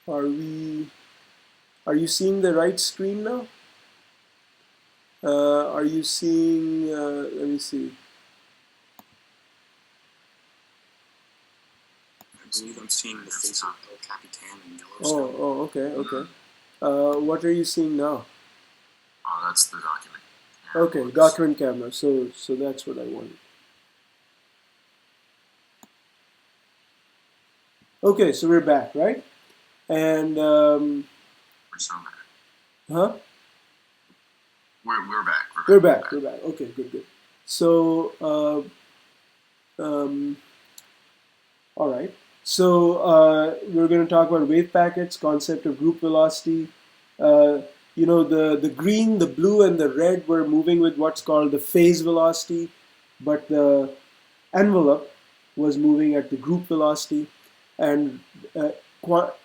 Are you seeing the right screen now? Are you seeing, let me see. I believe I'm seeing the face of El Capitan in Yellowstone. Oh, okay. What are you seeing now? Oh, that's the document. Okay, document camera. So that's what I wanted. Okay, so we're back, right? And We're so back. huh? We're back. We're back. We're back. Okay, good. So all right. So we're going to talk about wave packets, concept of group velocity. Uh, the green, the blue, and the red were moving with what's called the phase velocity, but the envelope was moving at the group velocity, and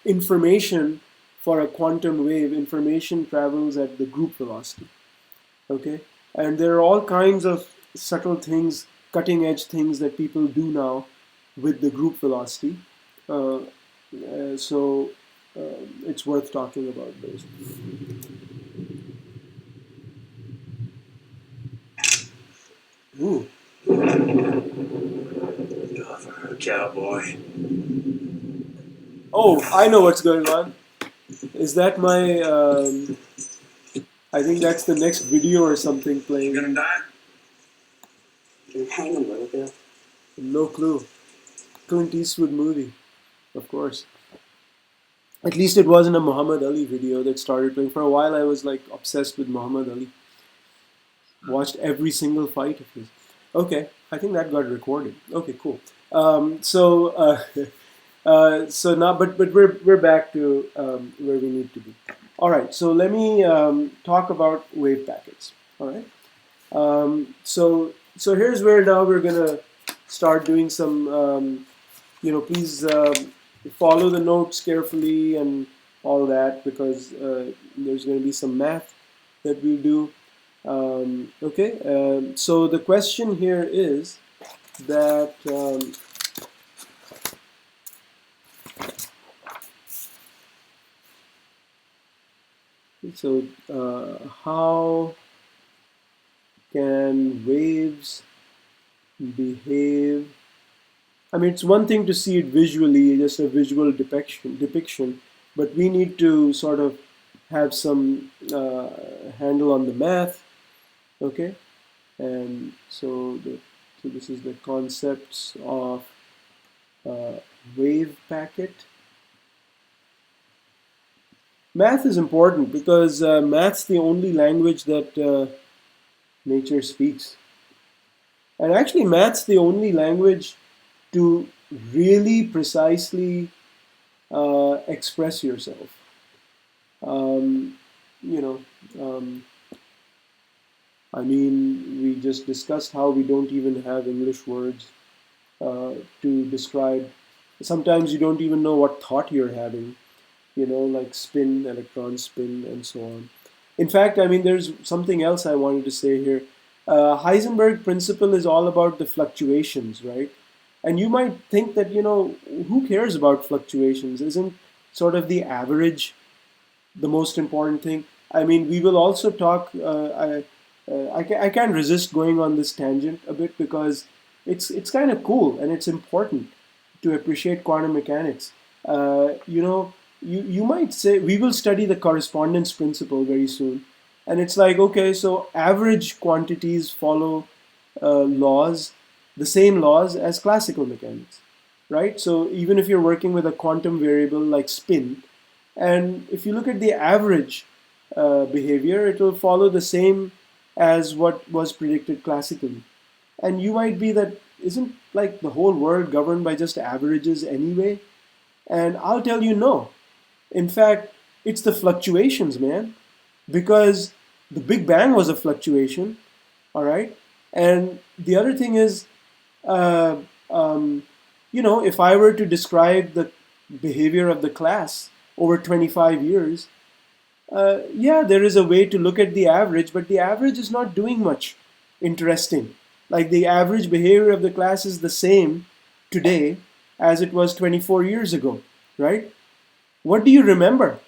information for a quantum wave, information travels at the group velocity. Okay, and there are all kinds of subtle things, cutting edge things that people do now with the group velocity. Uh, so it's worth talking about those. Ooh. Cowboy. Oh, I know what's going on. Is that my? I think that's the next video or something playing. You gonna die? Can hang a little bit. No clue. Clint Eastwood movie, of course. At least it wasn't a Muhammad Ali video that started playing. For a while, I was like obsessed with Muhammad Ali. Watched every single fight of his. Okay, I think that got recorded. Okay, cool. So now, but we're back to where we need to be. All right. So let me talk about wave packets. All right. So here's where now we're gonna start doing some. Please follow the notes carefully and all that because there's going to be some math that we'll do. Okay, so the question here is that how can waves behave? I mean, it's one thing to see it visually, just a visual depiction, but we need to sort of have some handle on the math. Okay, and so this is the concepts of uh, wave packet. Math is important because math's the only language that nature speaks, and actually, math's the only language to really precisely express yourself. Um, you know, um, I mean, we just discussed how we don't even have English words to describe. Sometimes you don't even know what thought you're having, like spin, electron spin, and so on. In fact, I mean, there's something else I wanted to say here. Heisenberg principle is all about the fluctuations, right? And you might think that, who cares about fluctuations? Isn't sort of the average the most important thing? I mean, we will also talk. I can't resist going on this tangent a bit because it's kind of cool and it's important to appreciate quantum mechanics. You might say we will study the correspondence principle very soon, and it's like okay, so average quantities follow laws, the same laws as classical mechanics, right? So even if you're working with a quantum variable like spin, and if you look at the average behavior, it will follow the same as what was predicted classically. And you might be that isn't like the whole world governed by just averages anyway? And I'll tell you no. In fact, it's the fluctuations, man. Because the Big Bang was a fluctuation, all right? And the other thing is, uh, um, if I were to describe the behavior of the class over 25 years, yeah, there is a way to look at the average, but the average is not doing much interesting. Like the average behavior of the class is the same today as it was 24 years ago, right? what do you remember?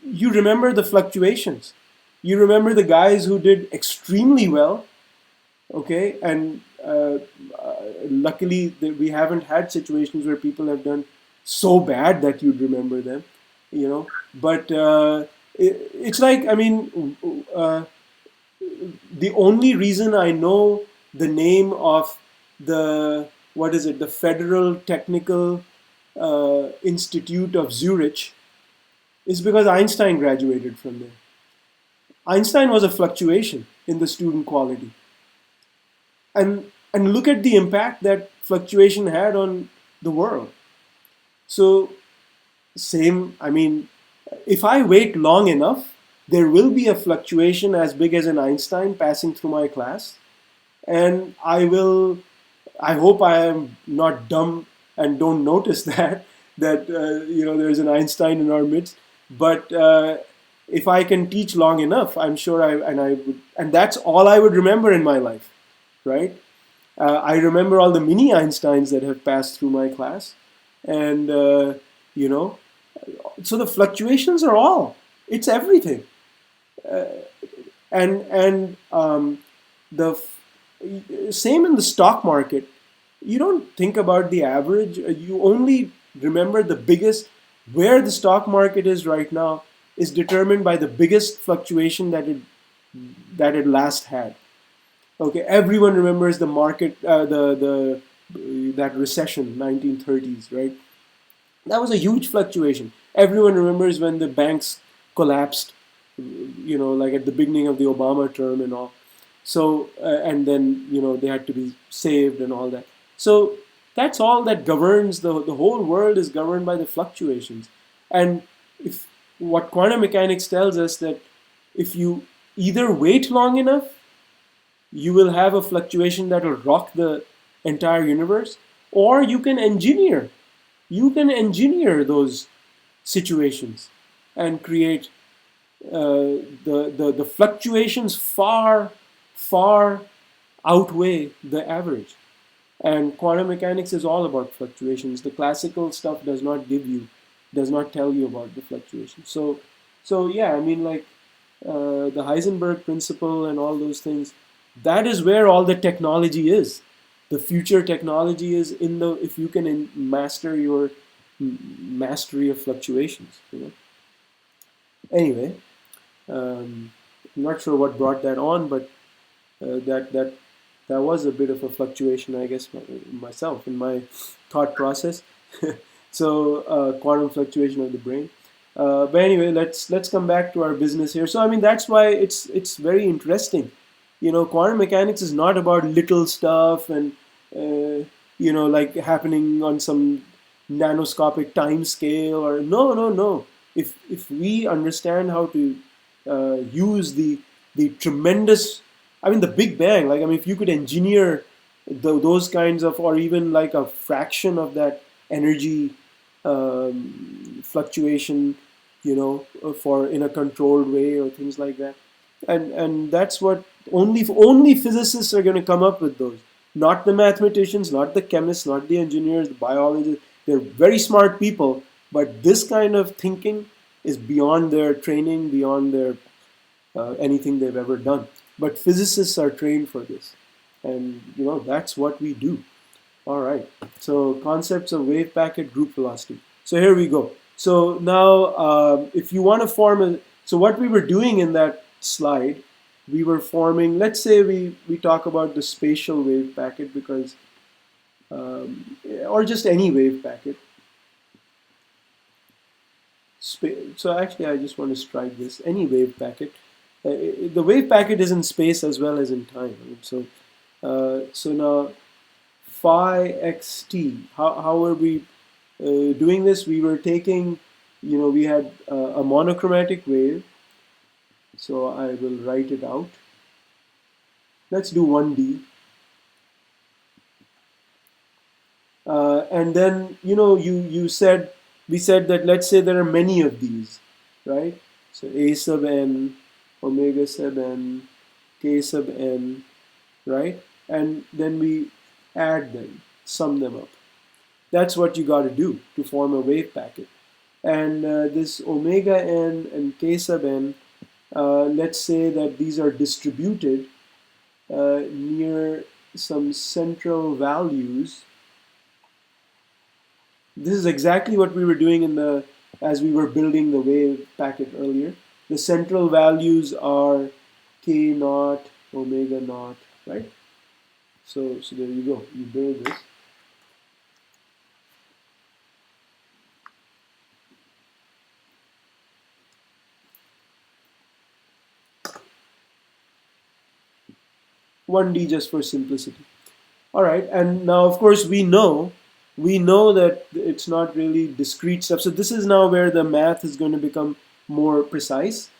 You remember the fluctuations. You remember the guys who did extremely well, okay, and luckily we haven't had situations where people have done so bad that you'd remember them, you know. But it's like, I mean, the only reason I know the name of the, what is it, the Federal Technical Institute of Zurich is because Einstein graduated from there. Einstein was a fluctuation in the student quality. And look at the impact that fluctuation had on the world. So same, I mean, if I wait long enough, there will be a fluctuation as big as an Einstein passing through my class, and I hope I am not dumb and don't notice that there's an Einstein in our midst. But if I can teach long enough, I'm sure I would, and that's all I would remember in my life, right? I remember all the mini Einsteins that have passed through my class, and you know, so the fluctuations are all, it's everything. And the same in the stock market. You don't think about the average. You only remember the biggest. Where the stock market is right now is determined by the biggest fluctuation that it last had. Okay, everyone remembers the market, the that recession, 1930s, right? That was a huge fluctuation. Everyone remembers when the banks collapsed, like at the beginning of the Obama term and all. So, and then, they had to be saved and all that. So that's all that governs the whole world is governed by the fluctuations. And if what quantum mechanics tells us that if you either wait long enough, you will have a fluctuation that will rock the entire universe, or you can engineer those situations and create the fluctuations far outweigh the average. And quantum mechanics is all about fluctuations. The classical stuff does not tell you about the fluctuations. So yeah, I mean, like the Heisenberg principle and all those things. That is where all the technology is. The future technology is in the, if you can master your mastery of fluctuations. Anyway, I'm not sure what brought that on, but that was a bit of a fluctuation, I guess, myself in my thought process. So quantum fluctuation of the brain. But anyway, let's come back to our business here. So I mean, that's why it's very interesting. Quantum mechanics is not about little stuff and like happening on some nanoscopic time scale, or no. If we understand how to use the tremendous, I mean, the Big Bang, like, I mean, if you could engineer those kinds of, or even like a fraction of that energy fluctuation, for in a controlled way or things like that, and that's what only physicists are going to come up with those. Not the mathematicians, not the chemists, not the engineers, the biologists. They're very smart people, but this kind of thinking is beyond their training, beyond their anything they've ever done. But physicists are trained for this, and that's what we do. All right. So concepts of wave packet group velocity. So here we go. So now, if you want to form a, so what we were doing in that slide, we were forming. Let's say we talk about the spatial wave packet because, or just any wave packet. So actually, I just want to strike this. Any wave packet. The wave packet is in space as well as in time. So now phi xt. How are we doing this? We were taking, we had a monochromatic wave. So I will write it out. Let's do 1D. And then, we said that let's say there are many of these, right? So A sub n, omega sub n, k sub n, right? And then we add them, sum them up. That's what you got to do to form a wave packet. And this omega n and k sub n, let's say that these are distributed near some central values. This is exactly what we were doing as we were building the wave packet earlier. The central values are k naught, omega naught, right? So there you go. You build this. One D just for simplicity. All right, and now of course we know that it's not really discrete stuff. So this is now where the math is going to become more precise.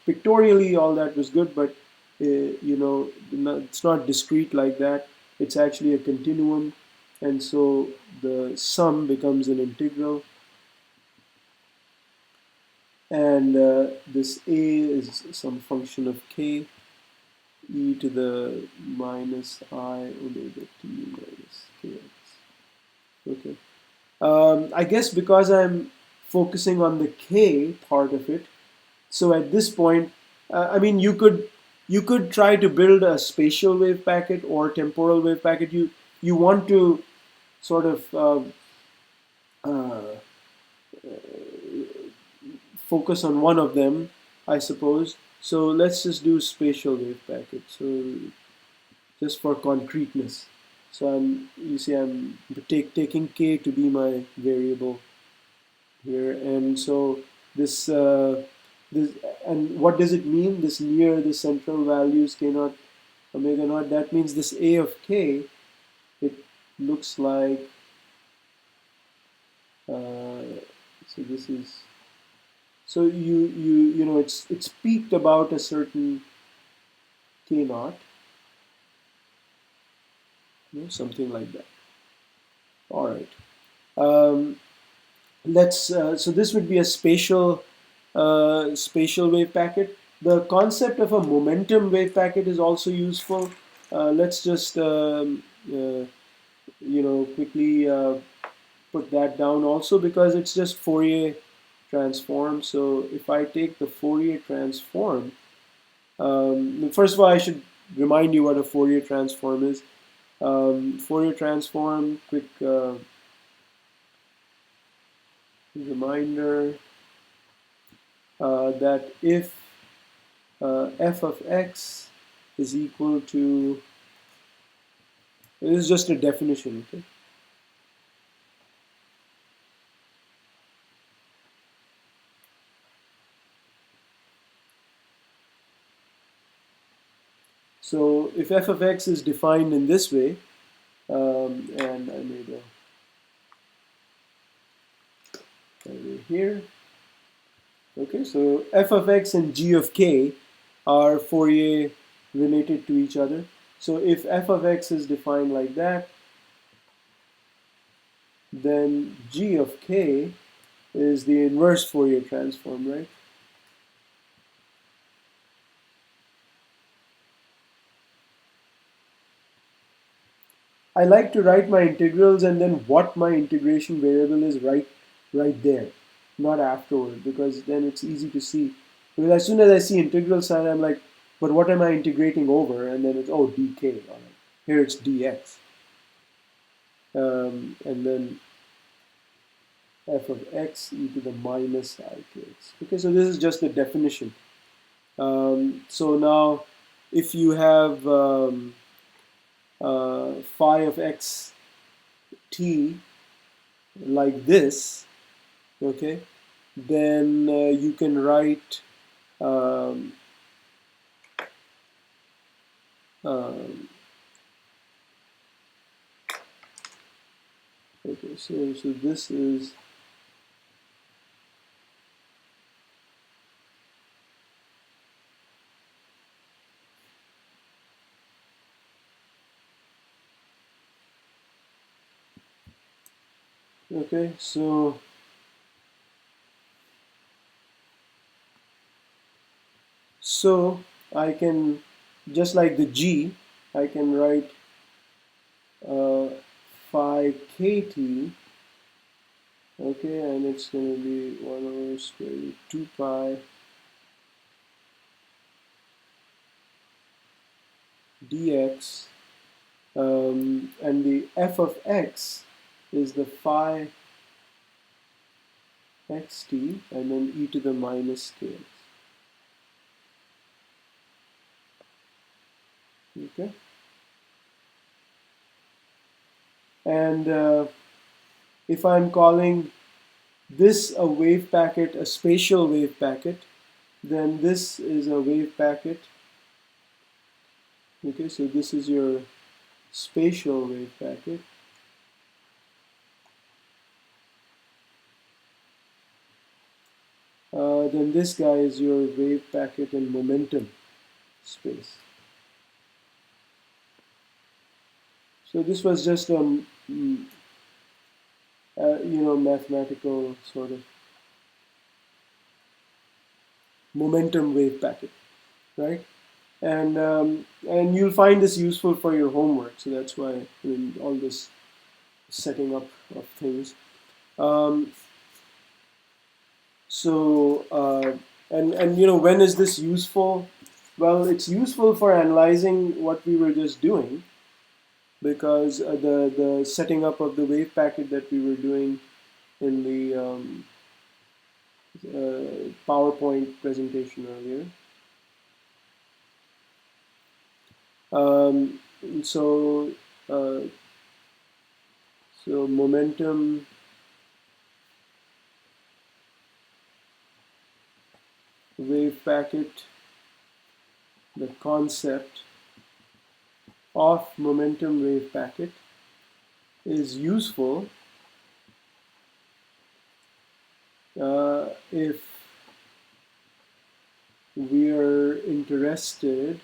Pictorially, all that was good, but it's not discrete like that. It's actually a continuum, and so the sum becomes an integral, and this a is some function of k e to the minus I omega t minus kx. Okay. I guess because I'm focusing on the k part of it, so at this point, I mean, you could try to build a spatial wave packet or temporal wave packet. You want to sort of uh, focus on one of them, I suppose. So let's just do spatial wave packet. So just for concreteness. So you see, I'm taking k to be my variable here, and so this this and what does it mean? This near the central values k naught omega naught. That means this a of k. It looks like so this is so you know it's peaked about a certain k naught, something like that. All right. Um, let's so this would be a spatial wave packet. The concept of a momentum wave packet is also useful. Let's just quickly put that down also, because it's just Fourier transform. So if I take the Fourier transform, first of all I should remind you what a Fourier transform is. Fourier transform, quick reminder that if f of x is equal to, this is just a definition, okay? So if f of x is defined in this way, and I made a array here. Okay, so f of x and g of k are Fourier related to each other. So if f of x is defined like that, then g of k is the inverse Fourier transform, right? I like to write my integrals and then what my integration variable is right there, not afterward, because then it's easy to see. Because as soon as I see integral sign, I'm like, but what am I integrating over? And then it's, oh, dk. All right. Here it's dx. And then f of x e to the minus ikx. Okay, so this is just the definition. So now, if you have phi of x t like this, okay, then you can write um, um, okay, so this is okay, so I can, just like the g, I can write phi pi kt, okay, and it's going to be 1 over square root 2 pi dx, and the f of x is the phi xt, and then e to the minus kx. Okay, and if I'm calling this a wave packet, a spatial wave packet, then this is a wave packet. Okay, so this is your spatial wave packet. Then this guy is your wave packet in momentum space. So this was just a mathematical sort of momentum wave packet, right? And you'll find this useful for your homework. So that's why all this setting up of things. Um, and when is this useful? Well, it's useful for analyzing what we were just doing, because the setting up of the wave packet that we were doing in the PowerPoint presentation earlier. Um, so uh, so momentum wave packet, the concept of momentum wave packet is useful if we are interested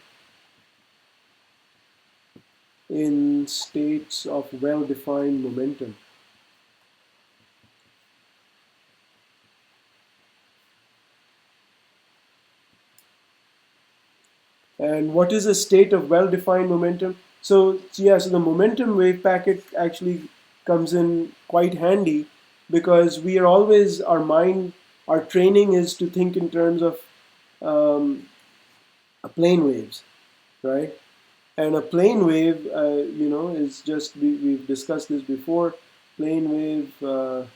in states of well-defined momentum. And what is a state of well-defined momentum? So the momentum wave packet actually comes in quite handy, because we are always, our training is to think in terms of plane waves, right? And a plane wave, is just, we've discussed this before. Plane wave, like,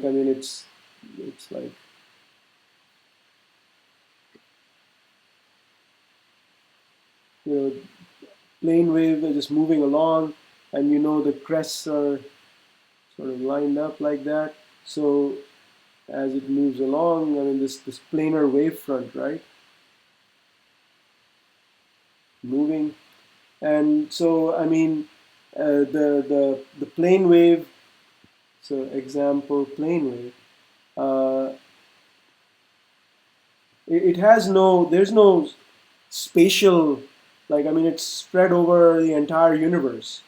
I mean, it's like, you know, plane wave is just moving along, and the crests are sort of lined up like that. So as it moves along, I mean, this planar wave front, right, moving. And so, I mean, the plane wave, so example plane wave, uh, it has there's no spatial, like, I mean, it's spread over the entire universe,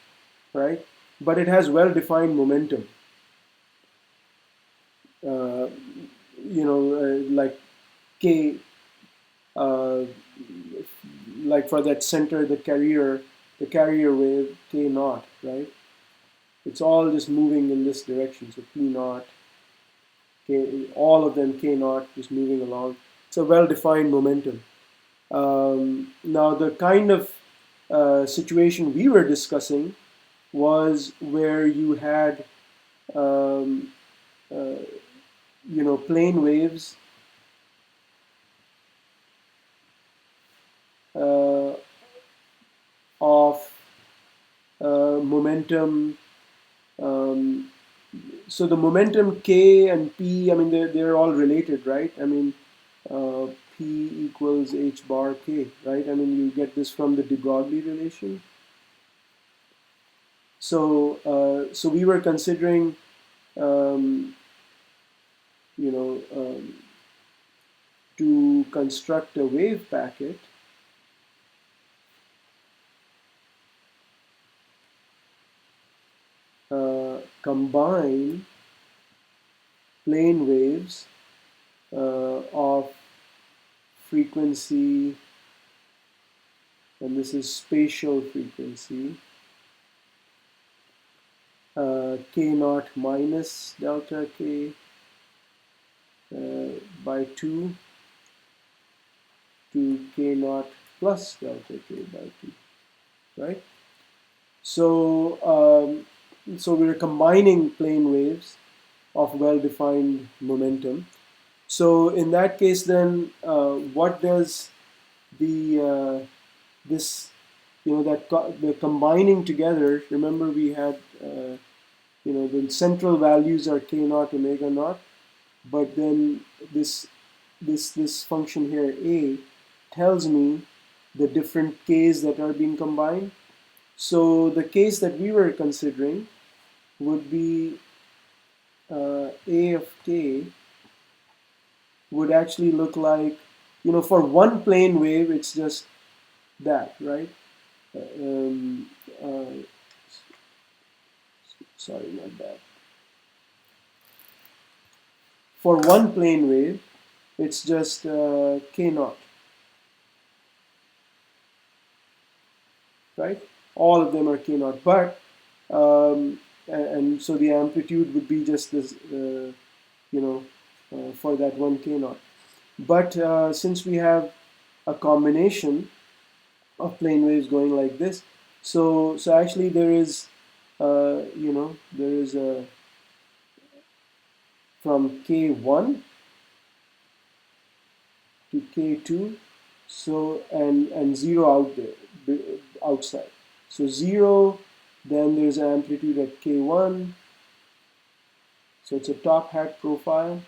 right? But it has well-defined momentum. Uh, like k, uh, like for that center, the carrier wave k naught, right? It's all just moving in this direction. So p naught, k, all of them k naught, just moving along. It's a well-defined momentum. Now, the kind of situation we were discussing was where you had, um, uh, plane waves uh, of momentum. Um, so the momentum k and p, I mean, they're all related, right? I mean, uh, p equals h bar k, right? I mean, you get this from the de Broglie relation. So we were considering, um, to construct a wave packet combine plane waves of frequency, and this is spatial frequency, k naught minus delta k by 2 to k naught plus delta k by 2, right? So, so we're combining plane waves of well-defined momentum. So in that case, then what does this, that the combining together? Remember, we had the central values are k naught omega naught, but then this function here a tells me the different k's that are being combined. So the case that we were considering would be a of k would actually look like, for one plane wave, it's just that, right? Um, uh, Sorry, not that. For one plane wave, it's just k naught, right? All of them are k naught, but and so the amplitude would be just this, for that one k naught. But since we have a combination of plane waves going like this, so actually there is, there is a from k1 to k2, so and 0 out there, outside. So 0, then there's an amplitude at k1, so it's a top hat profile.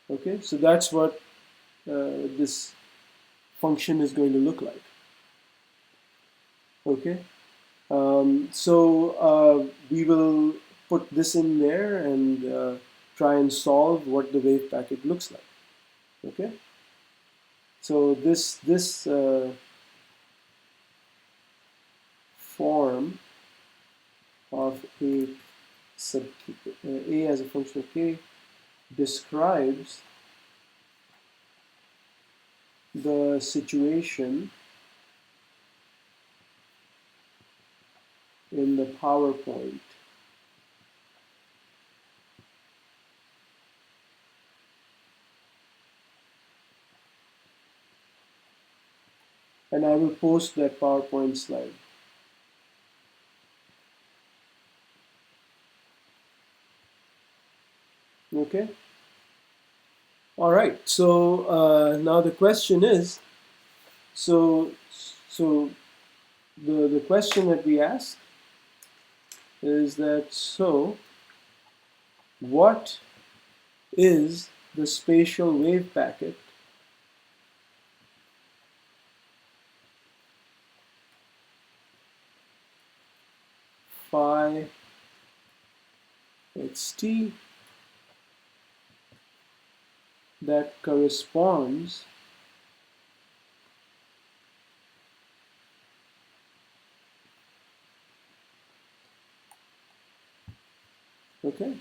Okay, so that's what this function is going to look like. Okay, so we will put this in there and try and solve what the wave packet looks like. Okay, so this form of a sub a as a function of k describes the situation in the PowerPoint. And I will post that PowerPoint slide. Okay. All right. So now the question is, so the question that we ask is that, so what is the spatial wave packet phi xt that corresponds okay,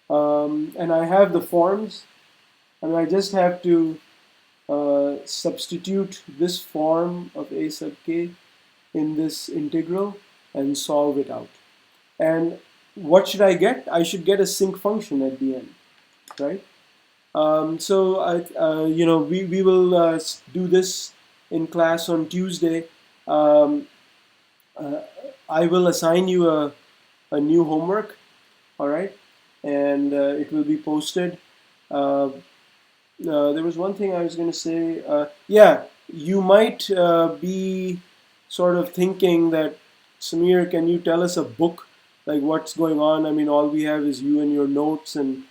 and I have the forms. I mean, I just have to substitute this form of a sub k in this integral and solve it out. And what should I get? I should get a sinc function at the end, right? So we will do this in class on Tuesday. Um, uh, I will assign you a new homework, all right, and it will be posted. Uh, there was one thing I was going to say. Yeah, you might be sort of thinking that, Samir, can you tell us a book, like what's going on? I mean, all we have is you and your notes, and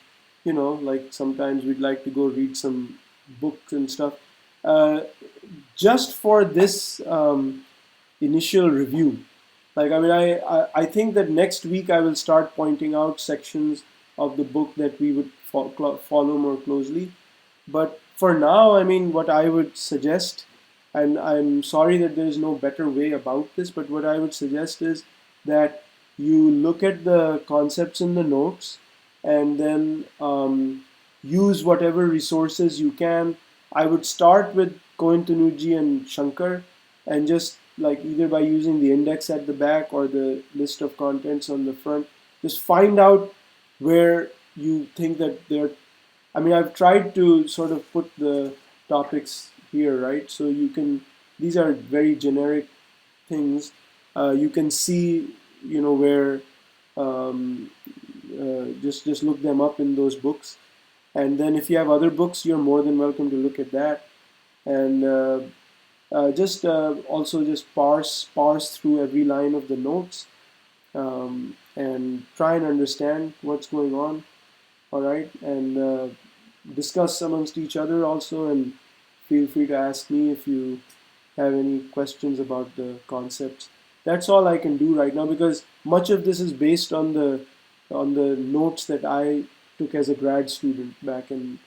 like sometimes we'd like to go read some books and stuff. Uh, just for this initial review, like I mean, I think that next week I will start pointing out sections of the book that we would follow more closely. But for now, I mean, what I would suggest, and I'm sorry that there is no better way about this, but what I would suggest is that you look at the concepts in the notes and then use whatever resources you can. I would start with Kohen Tanuji and Shankar and just like either by using the index at the back or the list of contents on the front. Just find out where you think that they're. I mean, I've tried to sort of put the topics here, right? So you can. These are very generic things. You can see, where just look them up in those books, and then if you have other books, you're more than welcome to look at that, and just also just parse through every line of the notes, and try and understand what's going on. All right, and discuss amongst each other also, and feel free to ask me if you have any questions about the concepts. That's all I can do right now because much of this is based on the notes that I took as a grad student back in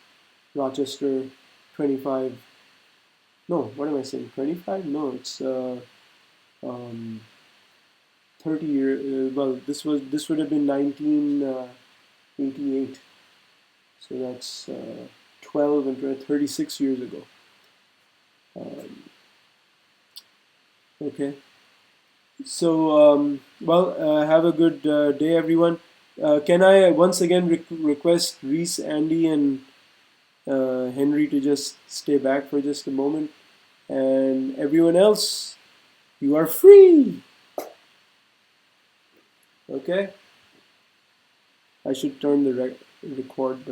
Rochester 25. No, what am I saying? 25? No, it's um, 30 year. Well, this would have been 1988. So that's 12 and 36 years ago. Um, okay. So, well, have a good day, everyone. Can I once again request Reese, Andy, and Henry to just stay back for just a moment? And everyone else, you are free. Okay? I should turn the record button.